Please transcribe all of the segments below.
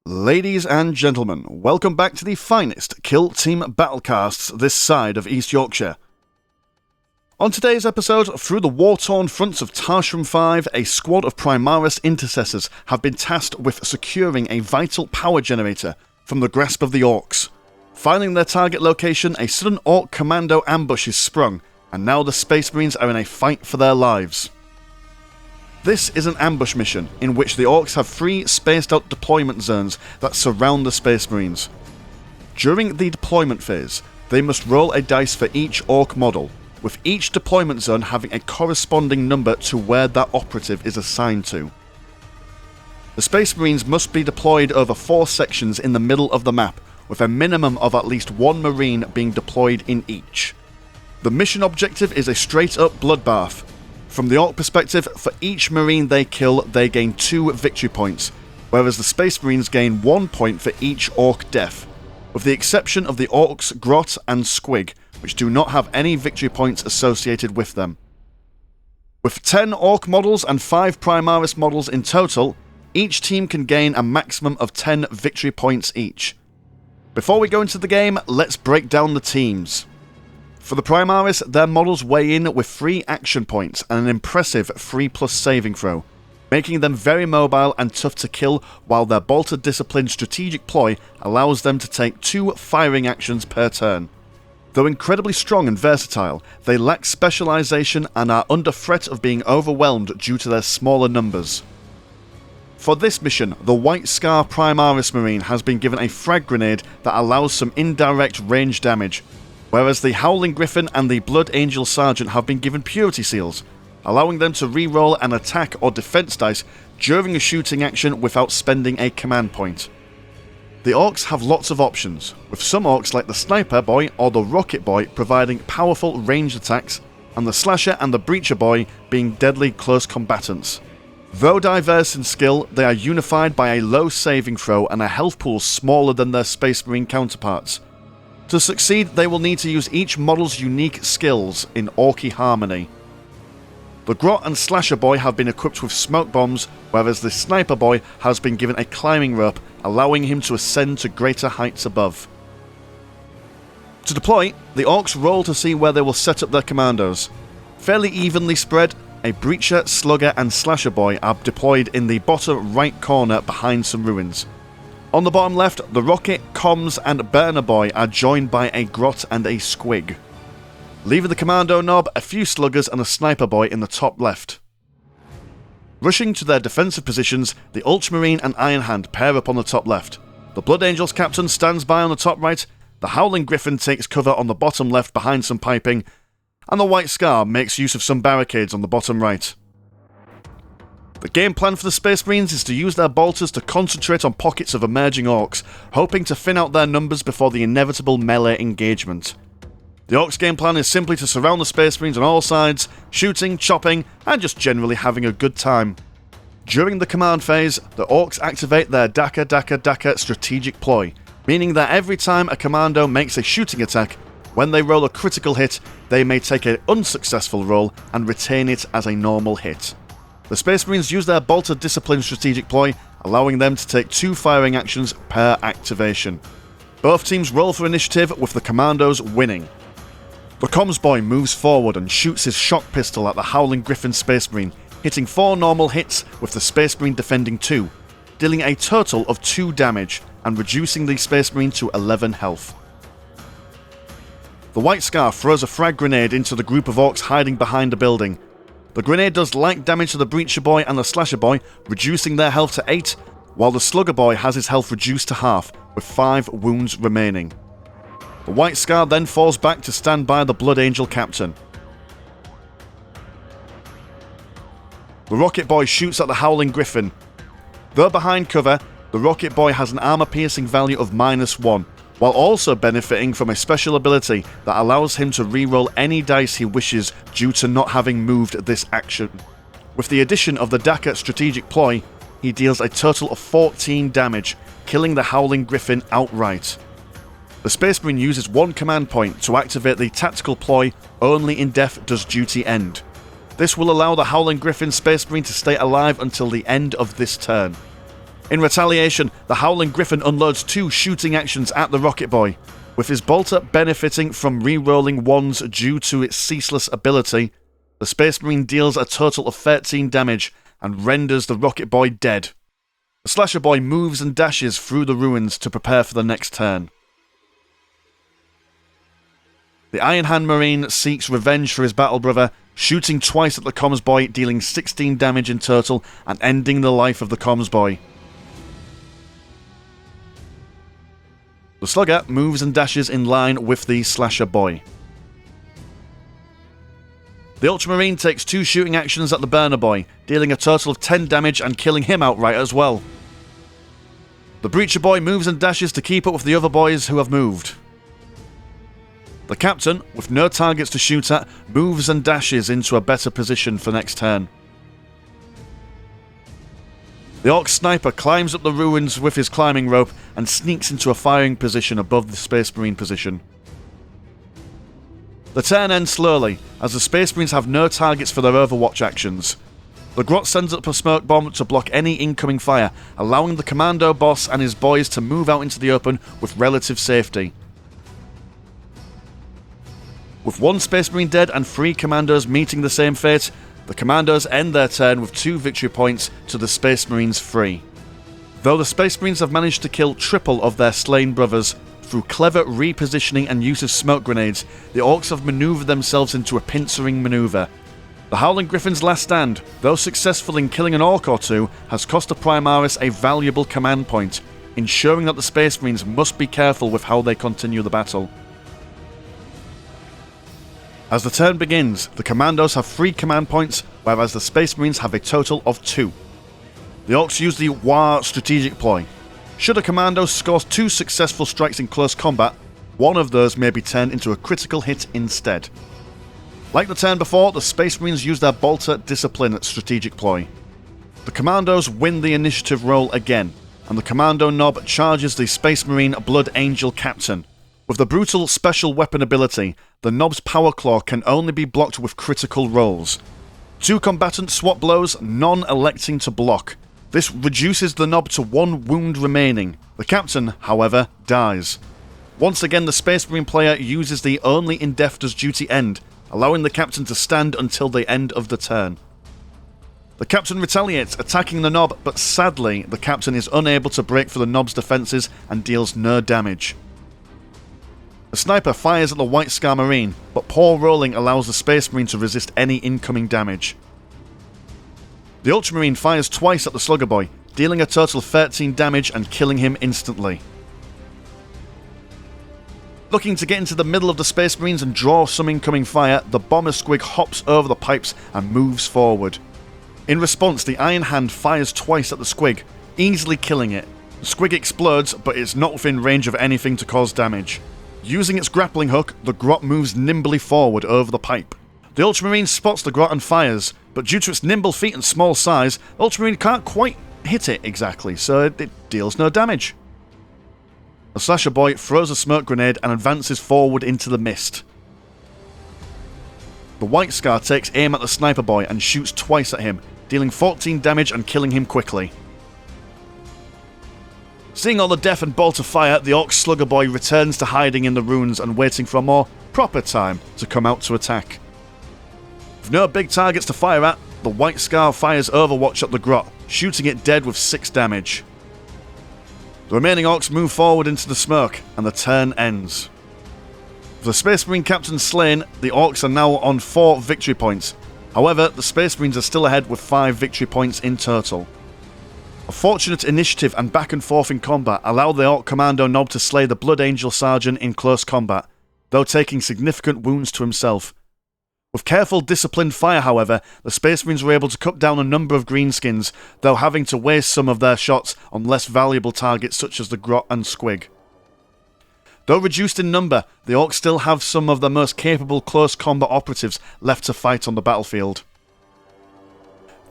Ladies and gentlemen, welcome back to the finest Kill Team battlecasts this side of East Yorkshire. On today's episode, through the war-torn fronts of Tarsham 5, a squad of Primaris intercessors have been tasked with securing a vital power generator from the grasp of the Orcs. Finding their target location, a sudden Orc commando ambush is sprung, and now the Space Marines are in a fight for their lives. This is an ambush mission, in which the Orcs have 3 spaced-out deployment zones that surround the Space Marines. During the deployment phase, they must roll a dice for each Orc model, with each deployment zone having a corresponding number to where that operative is assigned to. The Space Marines must be deployed over 4 sections in the middle of the map, with a minimum of at least 1 Marine being deployed in each. The mission objective is a straight-up bloodbath. From the Orc perspective, for each Marine they kill, they gain 2 victory points, whereas the Space Marines gain 1 point for each Orc death, with the exception of the Orcs Grot and Squig, which do not have any victory points associated with them. With 10 Orc models and 5 Primaris models in total, each team can gain a maximum of 10 victory points each. Before we go into the game, let's break down the teams. For the Primaris, their models weigh in with 3 action points and an impressive 3+ saving throw, making them very mobile and tough to kill, while their Bolter Discipline strategic ploy allows them to take 2 firing actions per turn. Though incredibly strong and versatile, they lack specialization and are under threat of being overwhelmed due to their smaller numbers. For this mission, the White Scar Primaris Marine has been given a frag grenade that allows some indirect range damage, whereas the Howling Griffin and the Blood Angel Sergeant have been given Purity Seals, allowing them to re-roll an attack or defense dice during a shooting action without spending a command point. The Orcs have lots of options, with some Orcs like the Sniper Boy or the Rocket Boy providing powerful ranged attacks, and the Slasher and the Breacher Boy being deadly close combatants. Though diverse in skill, they are unified by a low saving throw and a health pool smaller than their Space Marine counterparts. To succeed, they will need to use each model's unique skills in Orky harmony. The Grot and Slasher Boy have been equipped with smoke bombs, whereas the Sniper Boy has been given a climbing rope, allowing him to ascend to greater heights above. To deploy, the Orcs roll to see where they will set up their Kommandoz. Fairly evenly spread, a Breacher, Slugger and Slasher Boy are deployed in the bottom right corner behind some ruins. On the bottom left, the Rocket, Comms and Burner Boy are joined by a Grot and a Squig. Leaving the Commando knob, a few Sluggers and a Sniper Boy in the top left. Rushing to their defensive positions, the Ultramarine and Iron Hand pair up on the top left. The Blood Angels Captain stands by on the top right, the Howling Griffin takes cover on the bottom left behind some piping, and the White Scar makes use of some barricades on the bottom right. The game plan for the Space Marines is to use their bolters to concentrate on pockets of emerging Orcs, hoping to thin out their numbers before the inevitable melee engagement. The Orcs game plan is simply to surround the Space Marines on all sides, shooting, chopping, and just generally having a good time. During the command phase, the Orcs activate their Daka strategic ploy, meaning that every time a commando makes a shooting attack, when they roll a critical hit, they may take an unsuccessful roll and retain it as a normal hit. The Space Marines use their Bolter Discipline strategic ploy, allowing them to take 2 firing actions per activation. Both teams roll for initiative, with the Kommandoz winning. The Comms Boy moves forward and shoots his shock pistol at the Howling Griffin Space Marine, hitting 4 normal hits with the Space Marine defending 2, dealing a total of 2 damage and reducing the Space Marine to 11 health. The White Scar throws a frag grenade into the group of Orcs hiding behind a building. The grenade does light damage to the Breacher Boy and the Slasher Boy, reducing their health to 8, while the Slugger Boy has his health reduced to half, with 5 wounds remaining. The White Scar then falls back to stand by the Blood Angel Captain. The Rocket Boy shoots at the Howling Griffin. Though behind cover, the Rocket Boy has an armor-piercing value of -1, while also benefiting from a special ability that allows him to re-roll any dice he wishes due to not having moved this action. With the addition of the Daka strategic ploy, he deals a total of 14 damage, killing the Howling Griffin outright. The Space Marine uses 1 command point to activate the tactical ploy Only in Death Does Duty End. This will allow the Howling Griffin Space Marine to stay alive until the end of this turn. In retaliation, the Howling Griffin unloads 2 shooting actions at the Rocket Boy. With his bolter benefiting from re-rolling 1s due to its ceaseless ability, the Space Marine deals a total of 13 damage and renders the Rocket Boy dead. The Slasher Boy moves and dashes through the ruins to prepare for the next turn. The Iron Hand Marine seeks revenge for his battle brother, shooting twice at the Comms Boy, dealing 16 damage in total and ending the life of the Comms Boy. The Slugger moves and dashes in line with the Slasher Boy. The Ultramarine takes 2 shooting actions at the Burner Boy, dealing a total of 10 damage and killing him outright as well. The Breacher Boy moves and dashes to keep up with the other boys who have moved. The Captain, with no targets to shoot at, moves and dashes into a better position for next turn. The Orc Sniper climbs up the ruins with his climbing rope and sneaks into a firing position above the Space Marine position. The turn ends slowly, as the Space Marines have no targets for their Overwatch actions. The Grot sends up a smoke bomb to block any incoming fire, allowing the Commando boss and his boys to move out into the open with relative safety. With 1 Space Marine dead and 3 Commandos meeting the same fate, the Commandos end their turn with 2 victory points to the Space Marines 3. Though the Space Marines have managed to kill triple of their slain brothers, through clever repositioning and use of smoke grenades, the Orcs have manoeuvred themselves into a pincering manoeuvre. The Howling Griffin's last stand, though successful in killing an Orc or 2, has cost the Primaris a valuable command point, ensuring that the Space Marines must be careful with how they continue the battle. As the turn begins, the Commandos have 3 command points, whereas the Space Marines have a total of 2. The Orcs use the War strategic ploy. Should a Commando score 2 successful strikes in close combat, one of those may be turned into a critical hit instead. Like the turn before, the Space Marines use their Bolter Discipline strategic ploy. The Commandos win the initiative roll again, and the Commando Nob charges the Space Marine Blood Angel Captain. With the brutal special weapon ability, the Nob's Power Claw can only be blocked with critical rolls. 2 combatants swap blows, none electing to block. This reduces the Nob to 1 wound remaining. The Captain, however, dies. Once again, the Space Marine player uses the Only in Death Does Duty end, allowing the Captain to stand until the end of the turn. The Captain retaliates, attacking the Nob, but sadly, the Captain is unable to break through the Nob's defences and deals no damage. The Sniper fires at the White Scar Marine, but poor rolling allows the Space Marine to resist any incoming damage. The Ultramarine fires twice at the Slugger Boy, dealing a total of 13 damage and killing him instantly. Looking to get into the middle of the Space Marines and draw some incoming fire, the Bomber Squig hops over the pipes and moves forward. In response, the Iron Hand fires twice at the Squig, easily killing it. The Squig explodes, but it's not within range of anything to cause damage. Using its grappling hook, the Grot moves nimbly forward over the pipe. The Ultramarine spots the Grot and fires, but due to its nimble feet and small size, Ultramarine can't quite hit it exactly, so it deals no damage. The Slasher Boy throws a smoke grenade and advances forward into the mist. The White Scar takes aim at the Sniper Boy and shoots twice at him, dealing 14 damage and killing him quickly. Seeing all the death and bolter fire, the Orc Slugger Boy returns to hiding in the ruins and waiting for a more proper time to come out to attack. With no big targets to fire at, the White Scar fires Overwatch at the Grot, shooting it dead with 6 damage. The remaining Orcs move forward into the smoke, and the turn ends. With the Space Marine Captain slain, the Orcs are now on 4 victory points. However, the Space Marines are still ahead with 5 victory points in total. A fortunate initiative and back and forth in combat allowed the Orc Commando Nob to slay the Blood Angel Sergeant in close combat, though taking significant wounds to himself. With careful, disciplined fire, however, the Space Marines were able to cut down a number of greenskins, though having to waste some of their shots on less valuable targets such as the Grot and Squig. Though reduced in number, the Orcs still have some of the most capable close combat operatives left to fight on the battlefield.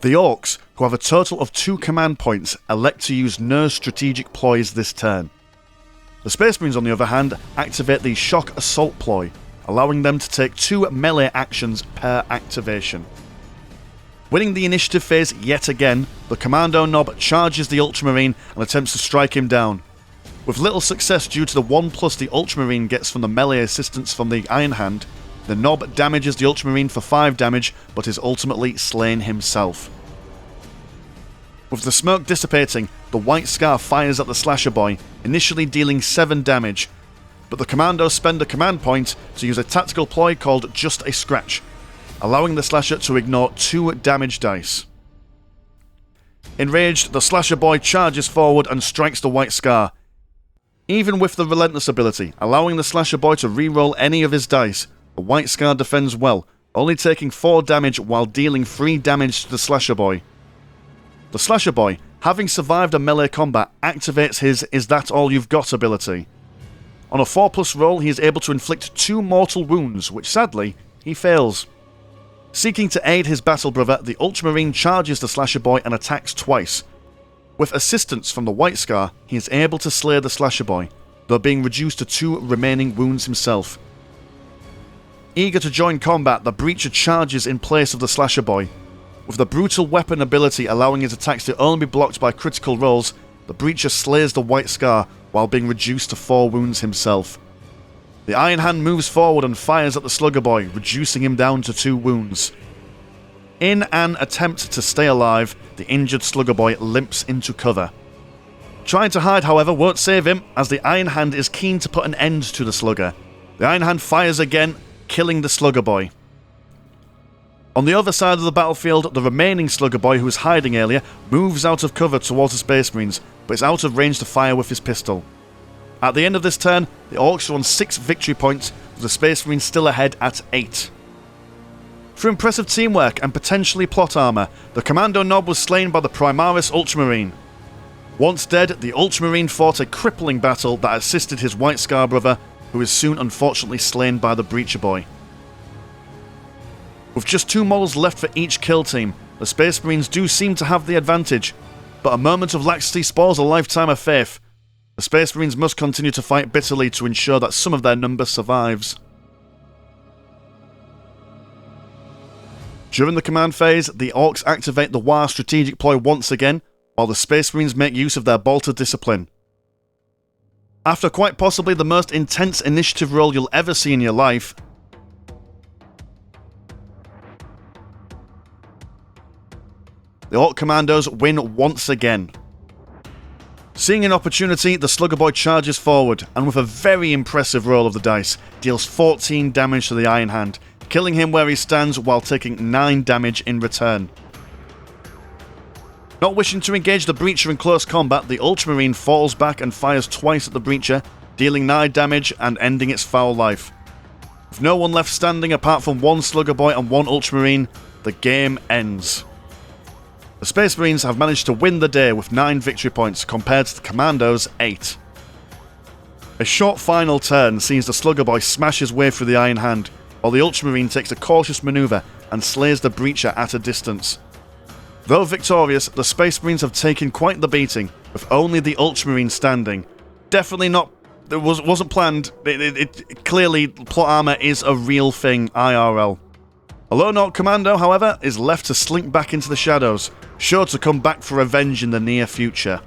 The Orcs, who have a total of 2 command points, elect to use no strategic ploys this turn. The Space Marines, on the other hand, activate the Shock Assault ploy, allowing them to take 2 melee actions per activation. Winning the initiative phase yet again, the Commando Nob charges the Ultramarine and attempts to strike him down. With little success due to the 1+ the Ultramarine gets from the melee assistance from the Iron Hand, the Nob damages the Ultramarine for 5 damage, but is ultimately slain himself. With the smoke dissipating, the White Scar fires at the Slasher Boy, initially dealing 7 damage, but the Commandos spend a command point to use a tactical ploy called Just a Scratch, allowing the Slasher to ignore 2 damage dice. Enraged, the Slasher Boy charges forward and strikes the White Scar. Even with the Relentless ability, allowing the Slasher Boy to reroll any of his dice, the White Scar defends well, only taking 4 damage while dealing 3 damage to the Slasher Boy. The Slasher Boy, having survived a melee combat, activates his Is That All You've Got ability. On a 4+ roll, he is able to inflict 2 mortal wounds, which sadly, he fails. Seeking to aid his battle brother, the Ultramarine charges the Slasher Boy and attacks twice. With assistance from the White Scar, he is able to slay the Slasher Boy, though being reduced to 2 remaining wounds himself. Eager to join combat, the Breacher charges in place of the Slasher Boy. With the Brutal Weapon ability allowing his attacks to only be blocked by critical rolls, the Breacher slays the White Scar while being reduced to 4 wounds himself. The Iron Hand moves forward and fires at the Slugger Boy, reducing him down to 2 wounds. In an attempt to stay alive, the injured Slugger Boy limps into cover. Trying to hide, however, won't save him, as the Iron Hand is keen to put an end to the Slugger. The Iron Hand fires again, killing the Slugger Boy. On the other side of the battlefield, the remaining Slugger Boy who was hiding earlier moves out of cover towards the Space Marines, but is out of range to fire with his pistol. At the end of this turn, the Orcs are on 6 victory points, with the Space Marines still ahead at 8. Through impressive teamwork and potentially plot armour, the Commando Nob was slain by the Primaris Ultramarine. Once dead, the Ultramarine fought a crippling battle that assisted his White Scar brother, who is soon unfortunately slain by the Breacher Boy. With just 2 models left for each kill team, the Space Marines do seem to have the advantage, but a moment of laxity spoils a lifetime of faith. The Space Marines must continue to fight bitterly to ensure that some of their number survives. During the command phase, the Orcs activate the War strategic ploy once again, while the Space Marines make use of their Bolter discipline. After quite possibly the most intense initiative roll you'll ever see in your life, the Orc Commandos win once again. Seeing an opportunity, the Slugger Boy charges forward, and with a very impressive roll of the dice, deals 14 damage to the Iron Hand, killing him where he stands while taking 9 damage in return. Not wishing to engage the Breacher in close combat, the Ultramarine falls back and fires twice at the Breacher, dealing 9 damage and ending its foul life. With no one left standing apart from 1 Slugger Boy and 1 Ultramarine, the game ends. The Space Marines have managed to win the day with 9 victory points compared to the Commandos' 8. A short final turn sees the Slugger Boy smash his way through the Iron Hand, while the Ultramarine takes a cautious manoeuvre and slays the Breacher at a distance. Though victorious, the Space Marines have taken quite the beating, with only the Ultramarine standing. Definitely not... It wasn't planned. Clearly, plot armour is a real thing, IRL. A lone Orc Commando, however, is left to slink back into the shadows, sure to come back for revenge in the near future.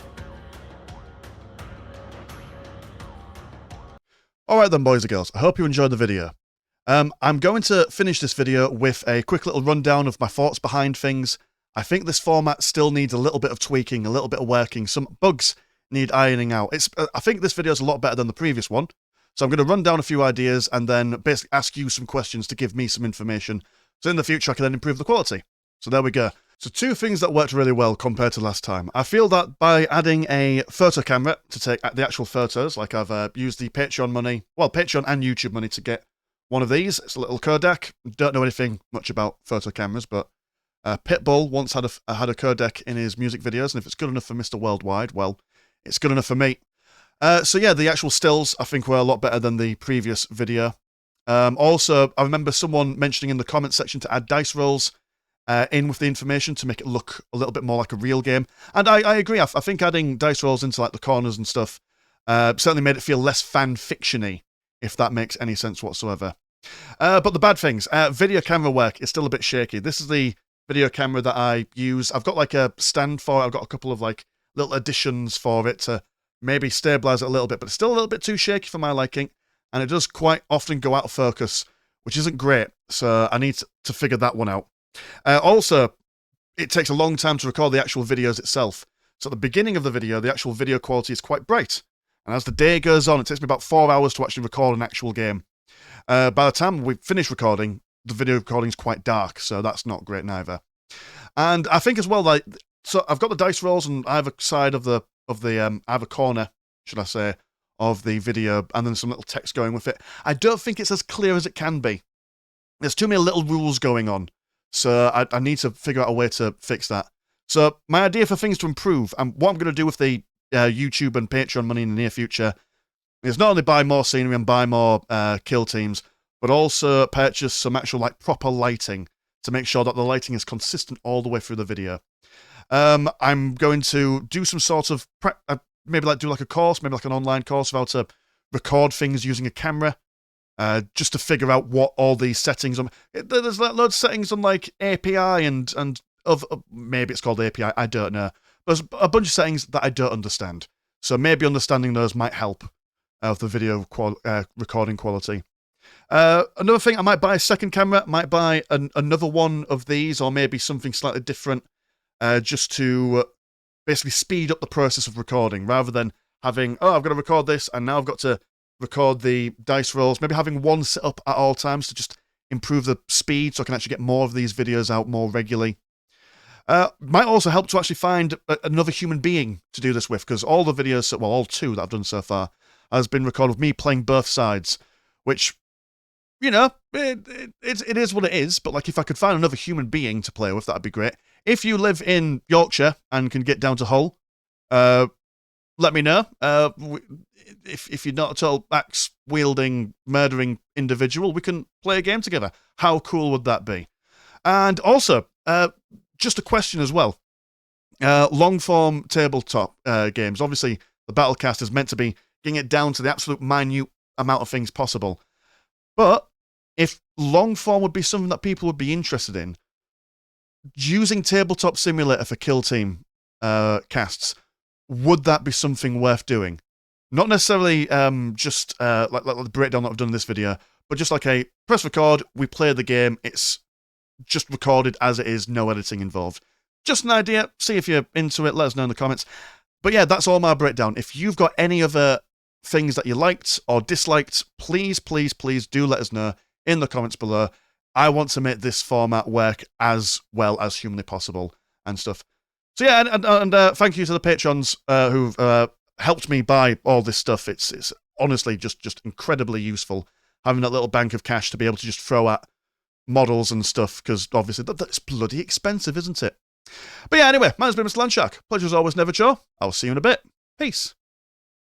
Alright then, boys and girls, I hope you enjoyed the video. I'm going to finish this video with a quick little rundown of my thoughts behind things. I think this format still needs a little bit of tweaking, a little bit of working. Some bugs need ironing out. I think this video is a lot better than the previous one. So I'm going to run down a few ideas and then basically ask you some questions to give me some information. So in the future I can then improve the quality. So there we go. So 2 things that worked really well compared to last time. I feel that by adding a photo camera to take the actual photos, like I've used the Patreon money, well, Patreon and YouTube money to get one of these. It's a little codec. Don't know anything much about photo cameras, but Pitbull once had a codec in his music videos, and if it's good enough for Mr. Worldwide, well, it's good enough for me. So yeah, the actual stills I think were a lot better than the previous video. Also, I remember someone mentioning in the comment section to add dice rolls in with the information to make it look a little bit more like a real game. And I agree, I think adding dice rolls into like the corners and stuff certainly made it feel less fan-fiction-y, if that makes any sense whatsoever. But the bad things, video camera work is still a bit shaky. This is the video camera that I use. I've got like a stand for it. I've got a couple of like little additions for it to maybe stabilize it a little bit, but it's still a little bit too shaky for my liking, and it does quite often go out of focus, which isn't great, so I need to figure that one out. Also, it takes a long time to record the actual videos itself. So at the beginning of the video, the actual video quality is quite bright, and as the day goes on, it takes me about 4 hours to actually record an actual game. By the time we finish recording, the video recording is quite dark, so that's not great neither. And I think as well, like, so I've got the dice rolls on either side of the either corner, should I say, of the video, and then some little text going with it. I don't think it's as clear as it can be. There's too many little rules going on, so I need to figure out a way to fix that. So my idea for things to improve, and what I'm going to do with the YouTube and Patreon money in the near future, is not only buy more scenery and buy more kill teams, but also purchase some actual like proper lighting to make sure that the lighting is consistent all the way through the video. I'm going to do some sort of maybe like do like a course, maybe like an online course of how to record things using a camera, just to figure out what all these settings on. There's loads of settings on like API and of maybe it's called API, I don't know. There's a bunch of settings that I don't understand, so maybe understanding those might help with the video recording quality. Another thing, I might buy a second camera, might buy another one of these, or maybe something slightly different, just to basically speed up the process of recording, rather than having, oh, I've got to record this, and now I've got to record the dice rolls, maybe having one set up at all times to just improve the speed so I can actually get more of these videos out more regularly. Might also help to actually find another human being to do this with, because all the videos, well, all 2 that I've done so far, has been recorded with me playing both sides, which, you know, it is what it is, but like if I could find another human being to play with, that'd be great. If you live in Yorkshire and can get down to Hull, let me know. If you're not a total axe-wielding, murdering individual, we can play a game together. How cool would that be? And also, just a question as well. Long-form tabletop games. Obviously, the Battlecast is meant to be getting it down to the absolute minute amount of things possible. But if long-form would be something that people would be interested in, using Tabletop Simulator for kill team casts, would that be something worth doing? Not necessarily just like the breakdown that I've done in this video, but just like a press record, we play the game, it's just recorded as it is, no editing involved. Just an idea, see if you're into it, let us know in the comments. But yeah, that's all my breakdown. If you've got any other things that you liked or disliked, please, please, please do let us know in the comments below. I want to make this format work as well as humanly possible and stuff. So yeah, and thank you to the patrons who've helped me buy all this stuff. It's honestly just incredibly useful having that little bank of cash to be able to just throw at models and stuff, because obviously that's bloody expensive, isn't it? But yeah, anyway, my name's been Mr. Landshark. Pleasure as always, never chore. I'll see you in a bit. Peace.